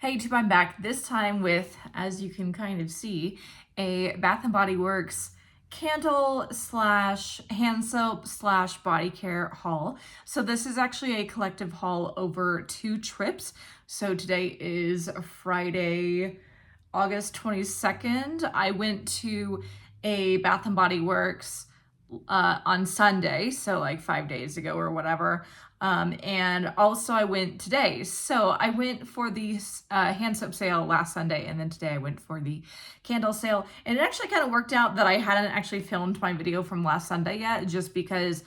Hey YouTube, I'm back this time with, as you can kind of see, a Bath & Body Works candle slash hand soap slash body care haul. So this is actually a collective haul over 2 trips. So today is Friday, August 22nd. I went to a Bath & Body Works on Sunday, so like 5 days ago or whatever. And also I went today. So I went for the hand soap sale last Sunday, and then today I went for the candle sale. And it actually kind of worked out that I hadn't actually filmed my video from last Sunday yet, just because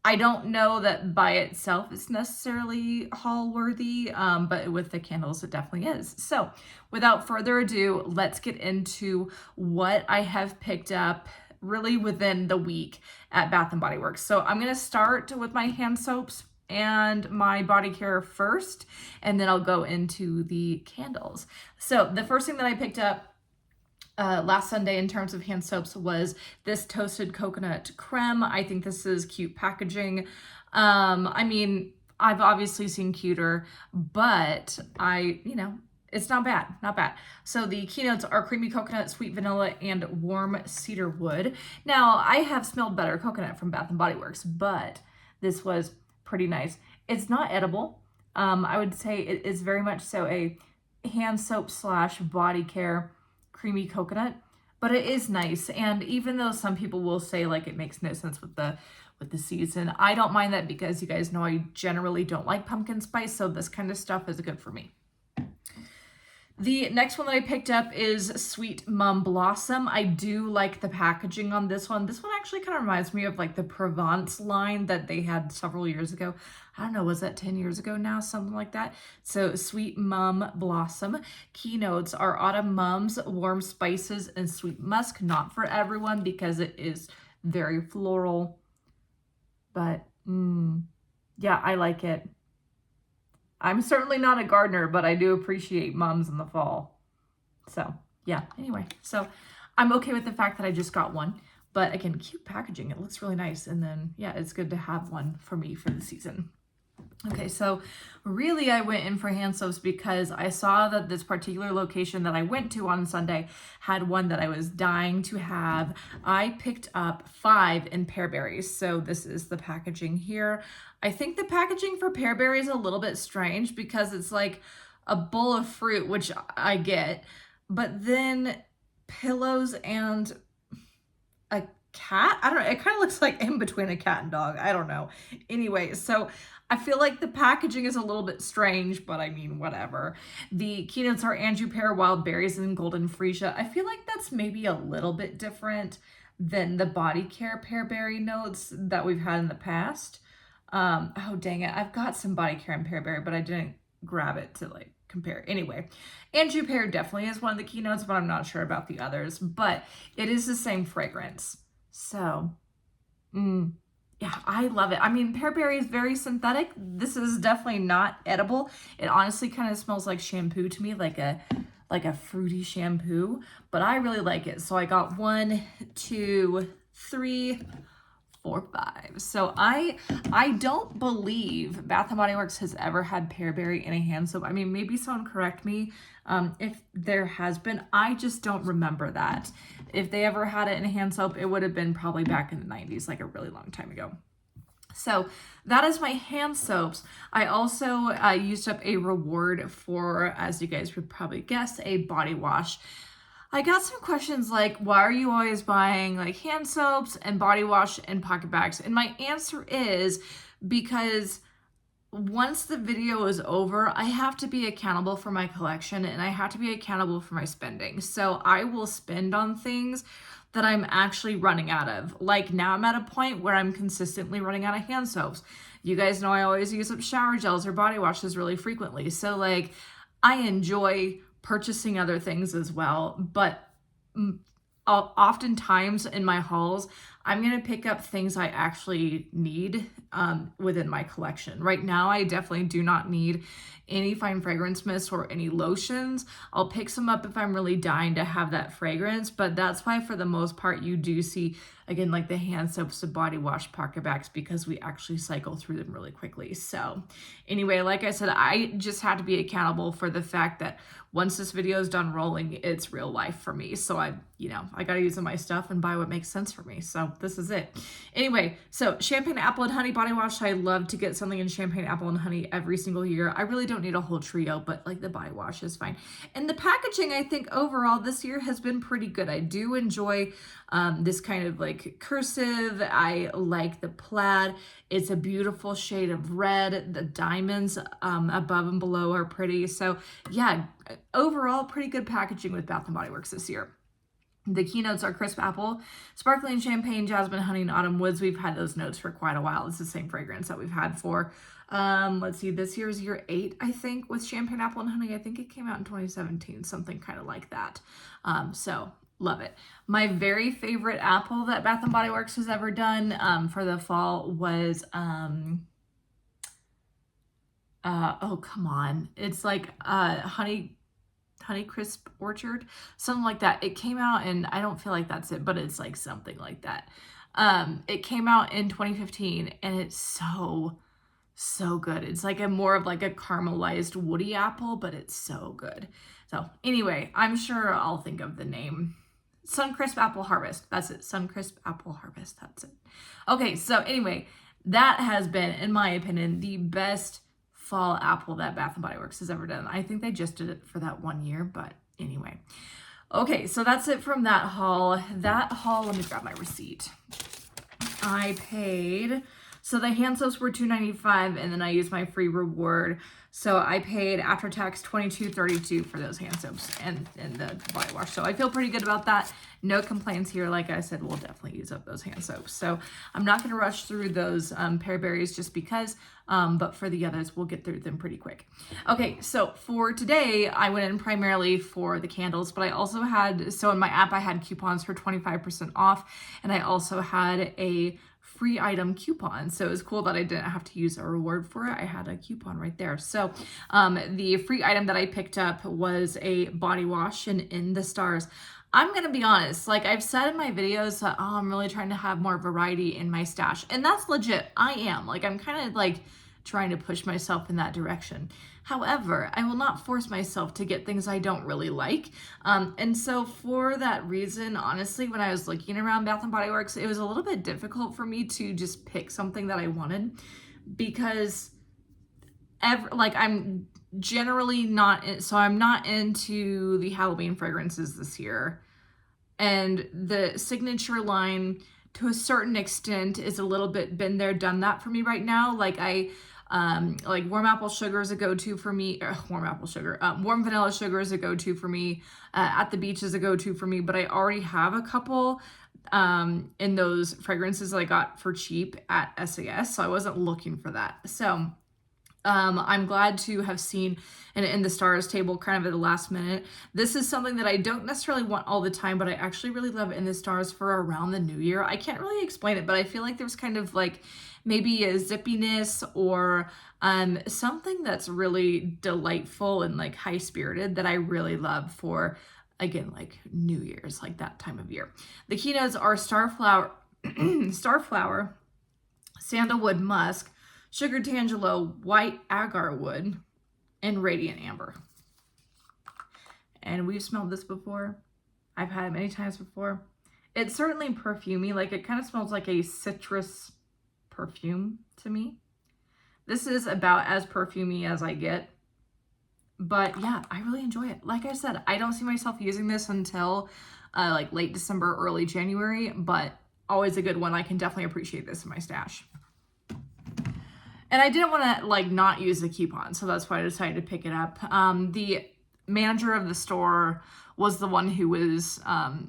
I don't know that by itself it's necessarily haul worthy, but with the candles it definitely is. So without further ado, let's get into what I have picked up really within the week at Bath & Body Works. So I'm going to start with my hand soaps and my body care first, and then I'll go into the candles. So the first thing that I picked up last Sunday in terms of hand soaps was this toasted coconut creme. I think this is cute packaging. I mean, I've obviously seen cuter, but it's not bad, not bad. So the keynotes are creamy coconut, sweet vanilla, and warm cedar wood. Now, I have smelled better coconut from Bath & Body Works, but this was pretty nice. It's not edible. I would say it is very much so a hand soap slash body care creamy coconut, but it is nice. And even though some people will say like it makes no sense with the season, I don't mind that because you guys know I generally don't like pumpkin spice, so this kind of stuff is good for me. The next one that I picked up is Sweet Mum Blossom. I do like the packaging on this one. This one actually kind of reminds me of like the Provence line that they had several years ago. I don't know, was that 10 years ago now? Something like that. So Sweet Mum Blossom. Keynotes are autumn mums, warm spices, and sweet musk. Not for everyone because it is very floral. But yeah, I like it. I'm certainly not a gardener, but I do appreciate mums in the fall. So yeah, anyway, so I'm okay with the fact that I just got one, but again, cute packaging. It looks really nice. And then yeah, it's good to have one for me for the season. Okay, so really I went in for hand soaps because I saw that this particular location that I went to on Sunday had one that I was dying to have. I picked up 5 in pear berries. So this is the packaging here. I think the packaging for pear berry is a little bit strange because it's like a bowl of fruit, which I get, but then pillows and a cat? I don't know. It kind of looks like in between a cat and dog. I don't know. Anyway, so I feel like the packaging is a little bit strange, but I mean, whatever. The keynotes are Anjou pear, wild berries, and golden freesia. I feel like that's maybe a little bit different than the body care pear berry notes that we've had in the past. Oh, dang it. I've got some body care and pear berry, but I didn't grab it to like compare. Anyway, Anjou pear definitely is one of the keynotes, but I'm not sure about the others, but it is the same fragrance. So, yeah, I love it. I mean, pear berry is very synthetic. This is definitely not edible. It honestly kind of smells like shampoo to me, like a fruity shampoo, but I really like it. So I got 1, 2, 3, 4, 5. So I don't believe Bath & Body Works has ever had pear berry in a hand soap. I mean, maybe someone correct me if there has been. I just don't remember that. If they ever had it in a hand soap, it would have been probably back in the 90s, like a really long time ago. So that is my hand soaps. I also used up a reward for, as you guys would probably guess, a body wash. I got some questions like, why are you always buying like hand soaps and body wash and pocket bags? And my answer is because once the video is over, I have to be accountable for my collection and I have to be accountable for my spending. So I will spend on things that I'm actually running out of. Like now I'm at a point where I'm consistently running out of hand soaps. You guys know I always use up shower gels or body washes really frequently. So like I enjoy purchasing other things as well, but oftentimes in my hauls, I'm going to pick up things I actually need within my collection. Right now, I definitely do not need any fine fragrance mist or any lotions. I'll pick some up if I'm really dying to have that fragrance, but that's why for the most part, you do see again, like the hand soaps, the body wash, PocketBacs, because we actually cycle through them really quickly. So anyway, like I said, I just had to be accountable for the fact that once this video is done rolling, it's real life for me. So I got to use my stuff and buy what makes sense for me. So this is it. Anyway, so champagne apple and honey body wash. I love to get something in champagne apple and honey every single year. I really don't need a whole trio, but like the body wash is fine. And the packaging, I think overall this year has been pretty good. I do enjoy this kind of like cursive. I like the plaid. It's a beautiful shade of red. The diamonds above and below are pretty. So yeah, overall pretty good packaging with Bath & Body Works this year. The keynotes are crisp apple, sparkling champagne, jasmine, honey, and autumn woods. We've had those notes for quite a while. It's the same fragrance that we've had for, let's see, this year is year 8, I think, with champagne apple and honey. I think it came out in 2017, something kind of like that. So love it. My very favorite apple that Bath & Body Works has ever done for the fall was, oh, come on. It's like Honey Crisp Orchard, something like that. It came out, and I don't feel like that's it, but it's like something like that. It came out in 2015, and it's so good. It's like a more of like a caramelized woody apple, but it's so good. So anyway, I'm sure I'll think of the name. Suncrisp Apple Harvest. That's it. Suncrisp Apple Harvest. That's it. Okay, so anyway, that has been, in my opinion, the best fall apple that Bath & Body Works has ever done. I think they just did it for that 1 year, but anyway. Okay, so that's it from that haul. That haul, let me grab my receipt. I paid, so the hand soaps were $2.95, and then I used my free reward. So I paid after tax $22.32 for those hand soaps and the body wash. So I feel pretty good about that. No complaints here. Like I said, we'll definitely use up those hand soaps. So I'm not going to rush through those pear berries just because, but for the others, we'll get through them pretty quick. Okay, so for today, I went in primarily for the candles, but I also had, so in my app, I had coupons for 25% off, and I also had a free item coupon. So it was cool that I didn't have to use a reward for it. I had a coupon right there. So the free item that I picked up was a body wash and In the Stars. I'm going to be honest, like I've said in my videos that, I'm really trying to have more variety in my stash. And that's legit. I am. Like, I'm kind of like trying to push myself in that direction. However, I will not force myself to get things I don't really like. And so for that reason, honestly, when I was looking around Bath & Body Works, it was a little bit difficult for me to just pick something that I wanted because I'm generally not, so I'm not into the Halloween fragrances this year. And the signature line, to a certain extent, is a little bit been there, done that for me right now. Like like warm apple sugar is a go-to for me. Warm vanilla sugar is a go-to for me. At the Beach is a go-to for me. But I already have a couple in those fragrances that I got for cheap at SAS, so I wasn't looking for that. So I'm glad to have seen an In the Stars table kind of at the last minute. This is something that I don't necessarily want all the time, but I actually really love In the Stars for around the new year. I can't really explain it, but I feel like there's kind of like maybe a zippiness or something that's really delightful and like high-spirited that I really love for, again, like New Year's, like that time of year. The keynotes are Starflower, Sandalwood Musk, Sugar Tangelo, White Agar Wood, and Radiant Amber. And we've smelled this before. I've had it many times before. It's certainly perfumey. Like, it kind of smells like a citrus perfume to me. This is about as perfumey as I get. But yeah, I really enjoy it. Like I said, I don't see myself using this until like late December, early January, but always a good one. I can definitely appreciate this in my stash. And I didn't want to like not use the coupon, so that's why I decided to pick it up. The manager of the store was the one who was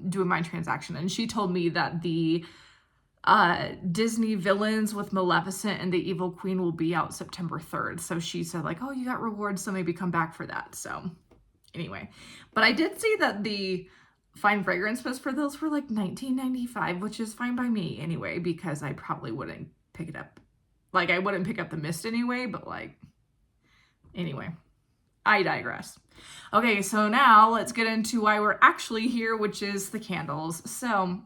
doing my transaction, and she told me that the Disney villains with Maleficent and the Evil Queen will be out September 3rd. So she said like, oh, you got rewards, so maybe come back for that. So anyway, but I did see that the fine fragrance mist for those were like $19.95, which is fine by me anyway, because I probably wouldn't pick it up. Like, I wouldn't pick up the mist anyway, but like, anyway, I digress. Okay, so now let's get into why we're actually here, which is the candles. So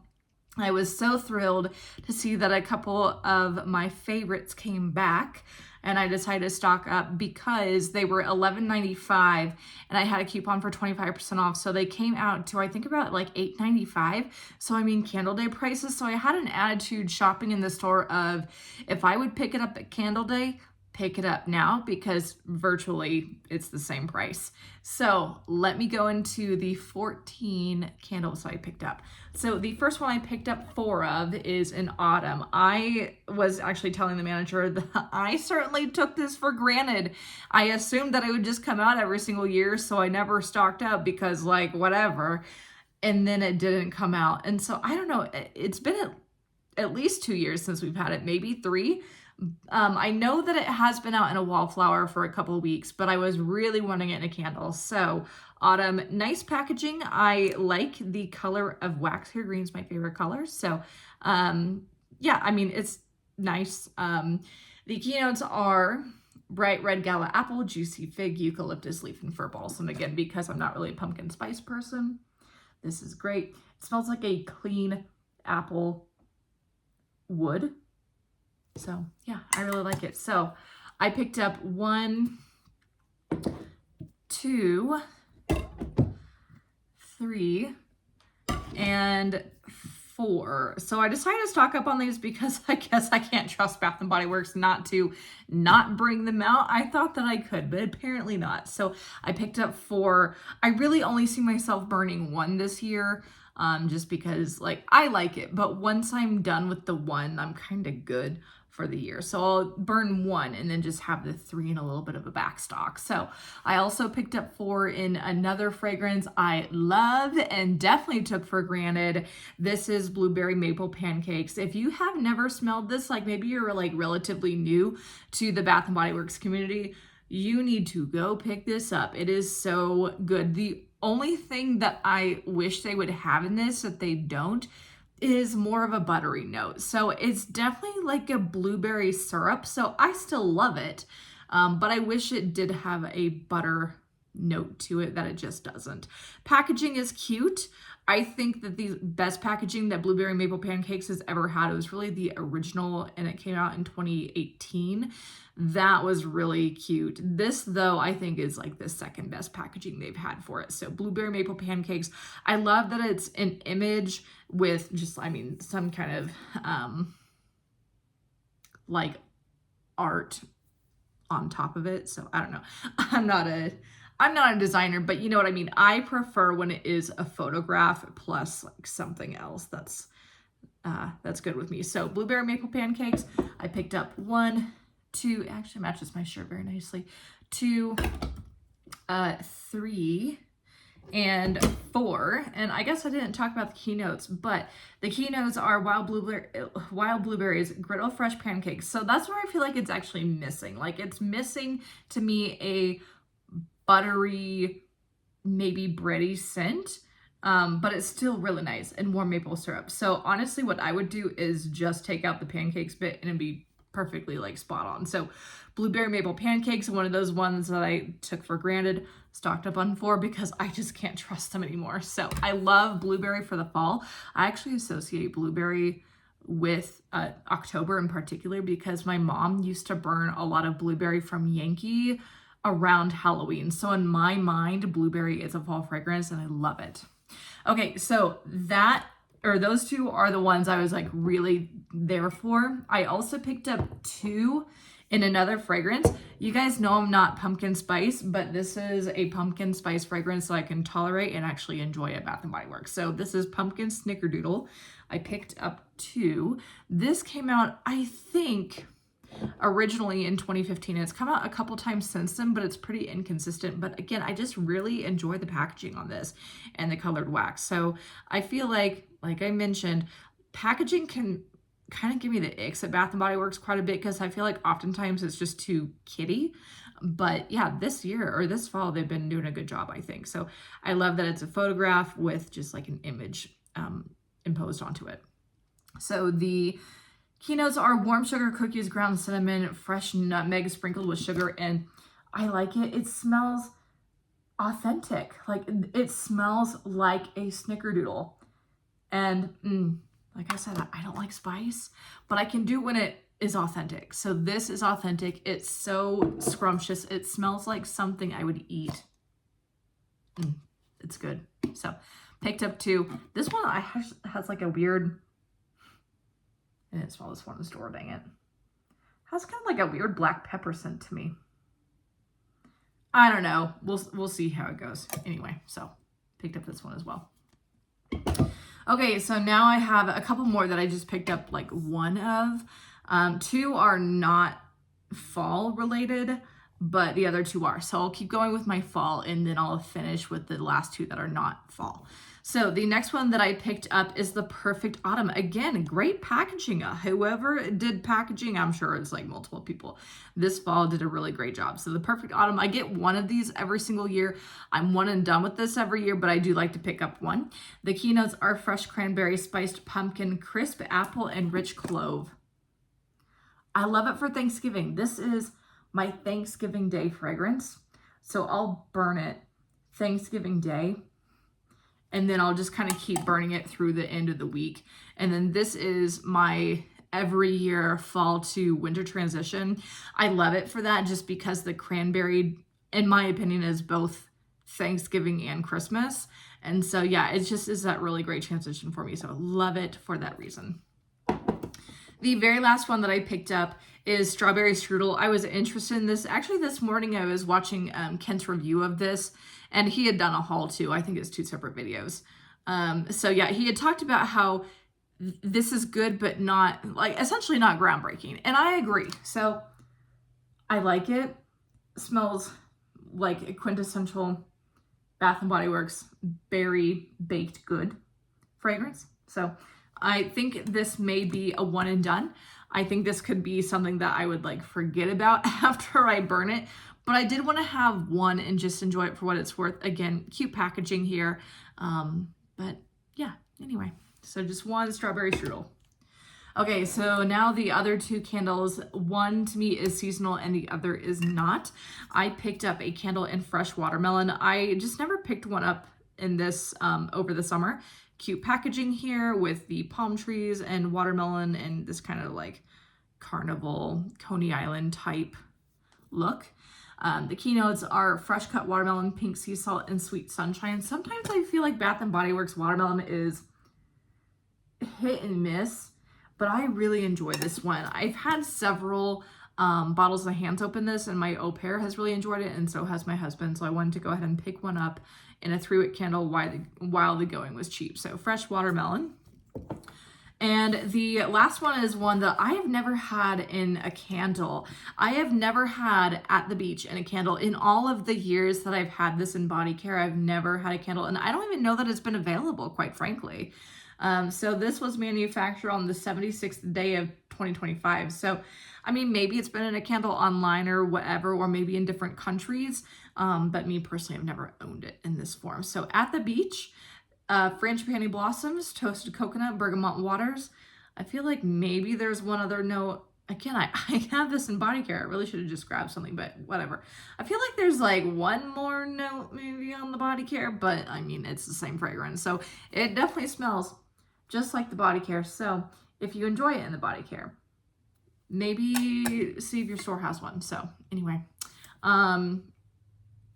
I was so thrilled to see that a couple of my favorites came back, and I decided to stock up because they were $11.95 and I had a coupon for 25% off. So they came out to, I think, about like $8.95. So I mean, Candle Day prices. So I had an attitude shopping in the store of, if I would pick it up at Candle Day, pick it up now, because virtually it's the same price. So let me go into the 14 candles I picked up. So the first one I picked up 4 of is in autumn. I was actually telling the manager that I certainly took this for granted. I assumed that it would just come out every single year, so I never stocked up because, like, whatever. And then it didn't come out. And so I don't know, it's been at least 2 years since we've had it, maybe 3. I know that it has been out in a wallflower for a couple of weeks, but I was really wanting it in a candle. So autumn, nice packaging. I like the color of wax here. Green's my favorite color. So yeah, I mean, it's nice. The keynotes are bright red gala apple, juicy fig, eucalyptus leaf, and fir balsam. Again, because I'm not really a pumpkin spice person, this is great. It smells like a clean apple wood. So yeah, I really like it. So I picked up 1, 2, 3, and 4. So I decided to stock up on these because I guess I can't trust Bath & Body Works not to not bring them out. I thought that I could, but apparently not. So I picked up 4. I really only see myself burning 1 this year, just because, like, I like it. But once I'm done with the 1, I'm kind of good for the year. So I'll burn 1 and then just have the 3 in a little bit of a back stock. So I also picked up 4 in another fragrance I love and definitely took for granted. This is Blueberry Maple Pancakes. If you have never smelled this, like maybe you're like relatively new to the Bath & Body Works community, you need to go pick this up. It is so good. The only thing that I wish they would have in this that they don't is more of a buttery note. So it's definitely like a blueberry syrup. So I still love it, but I wish it did have a butter note to it that it just doesn't. Packaging is cute. I think that the best packaging that Blueberry Maple Pancakes has ever had, it was really the original, and it came out in 2018. That was really cute. This, though, I think is like the second best packaging they've had for it. So Blueberry Maple Pancakes, I love that it's an image with just, I mean, some kind of like art on top of it. So I don't know. I'm not a designer, but you know what I mean. I prefer when it is a photograph plus like something else that's good with me. So Blueberry Maple Pancakes, I picked up 1, 2, actually matches my shirt very nicely, 2, 3, and 4. And I guess I didn't talk about the keynotes, but the keynotes are Wild Blueberries Griddle Fresh Pancakes. So that's where I feel like it's actually missing. Like, it's missing to me a buttery, maybe bready scent, but it's still really nice, and warm maple syrup. So honestly, what I would do is just take out the pancakes bit and it'd be perfectly like spot on. So Blueberry Maple Pancakes, one of those ones that I took for granted, stocked up on 4 because I just can't trust them anymore. So I love blueberry for the fall. I actually associate blueberry with October in particular because my mom used to burn a lot of blueberry from Yankee around Halloween. So in my mind, blueberry is a fall fragrance and I love it. Okay, so those 2 are the ones I was like really there for. I also picked up 2 in another fragrance. You guys know I'm not pumpkin spice, but this is a pumpkin spice fragrance that I can tolerate and actually enjoy at Bath & Body Works. So this is Pumpkin Snickerdoodle. I picked up 2. This came out, I think, originally in 2015. It's come out a couple times since then, but it's pretty inconsistent. But again, I just really enjoy the packaging on this and the colored wax. So I feel like I mentioned, packaging can kind of give me the icks at Bath & Body Works quite a bit because I feel like oftentimes it's just too kiddie. But yeah, this year or this fall, they've been doing a good job, I think. So I love that it's a photograph with just like an image imposed onto it. So the keynotes are warm sugar cookies, ground cinnamon, fresh nutmeg sprinkled with sugar, and I like it. It smells authentic. Like, it smells like a snickerdoodle. And Like I said, I don't like spice, but I can do it when it is authentic. So this is authentic. It's so scrumptious. It smells like something I would eat. It's good. So picked up 2. This one has like a weird, I didn't smell this one in the store, dang it. Has kind of like a weird black pepper scent to me. I don't know. We'll see how it goes. Anyway, so picked up this one as well. Okay, so now I have a couple more that I just picked up like one of. 2 are not fall related, but the other 2 are. So I'll keep going with my fall and then I'll finish with the last 2 that are not fall. So the next one that I picked up is the Perfect Autumn. Again, great packaging. Whoever did packaging, I'm sure it's like multiple people this fall did a really great job. So the Perfect Autumn, I get one of these every single year. I'm one and done with this every year, but I do like to pick up one. The keynotes are fresh cranberry, spiced pumpkin, crisp apple, and rich clove. I love it for Thanksgiving. This is my Thanksgiving Day fragrance. So I'll burn it Thanksgiving Day, and then I'll just kind of keep burning it through the end of the week. And then this is my every year fall to winter transition. I love it for that just because the cranberry, in my opinion, is both Thanksgiving and Christmas. And so yeah, it just is that really great transition for me. So I love it for that reason. The very last one that I picked up is Strawberry Strudel. I was interested in this. Actually, this morning I was watching Kent's review of this, and he had done a haul too. I think it's 2 separate videos. So yeah, he had talked about how this is good, but not, like, essentially not groundbreaking. And I agree. So I like it. It smells like a quintessential Bath & Body Works berry baked good fragrance. So I think this may be a one and done. I think this could be something that I would like forget about after I burn it, but I did want to have one and just enjoy it for what it's worth. Again, cute packaging here. But yeah, anyway, so just one Strawberry Strudel. Okay, so now the other 2 candles, one to me is seasonal and the other is not. I picked up a candle in fresh watermelon. I just never picked one up in this over the summer. Cute packaging here with the palm trees and watermelon and this kind of like carnival Coney Island type look. The keynotes are fresh cut watermelon, pink sea salt, and sweet sunshine. Sometimes I feel like Bath & Body Works watermelon is hit and miss, but I really enjoy this one. I've had several bottles of hand soap in this, and my au pair has really enjoyed it, and so has my husband. So I wanted to go ahead and pick one up in a 3-wick candle while the going was cheap. So fresh watermelon. And the last one is one that I have never had in a candle. I have never had at the beach in a candle. In all of the years that I've had this in body care, I've never had a candle, and I don't even know that it's been available, quite frankly. So this was manufactured on the 76th day of 2025. So, I mean, maybe it's been in a candle online or whatever, or maybe in different countries. But me personally, I've never owned it in this form. So at the beach, frangipani blossoms, toasted coconut, bergamot waters. I feel like maybe there's one other note. Again, I have this in body care. I really should have just grabbed something, but whatever. I feel like there's like one more note maybe on the body care, but I mean, it's the same fragrance. So it definitely smells just like the body care. So if you enjoy it in the body care, maybe see if your store has one. So anyway,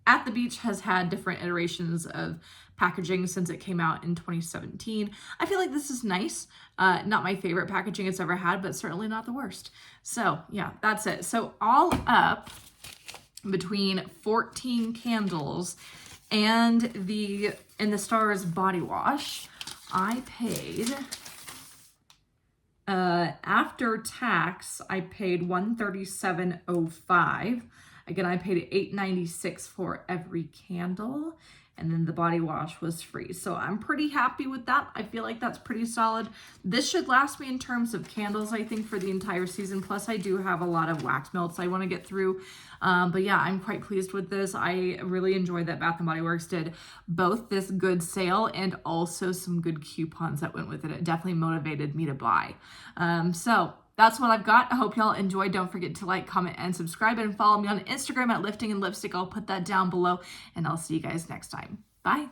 At the Beach has had different iterations of packaging since it came out in 2017. I feel like this is nice. Not my favorite packaging it's ever had, but certainly not the worst. So yeah, that's it. So all up, between 14 candles and the In the Stars body wash, I paid, after tax, I paid $137.05. Again, I paid $8.96 for every candle, and then the body wash was free. So I'm pretty happy with that. I feel like that's pretty solid. This should last me in terms of candles, I think, for the entire season. Plus, I do have a lot of wax melts I want to get through. But yeah, I'm quite pleased with this. I really enjoyed that Bath & Body Works did both this good sale and also some good coupons that went with it. It definitely motivated me to buy. So that's what I've got. I hope y'all enjoyed. Don't forget to like, comment, and subscribe, and follow me on Instagram at Lifting and Lipstick. I'll put that down below, and I'll see you guys next time. Bye.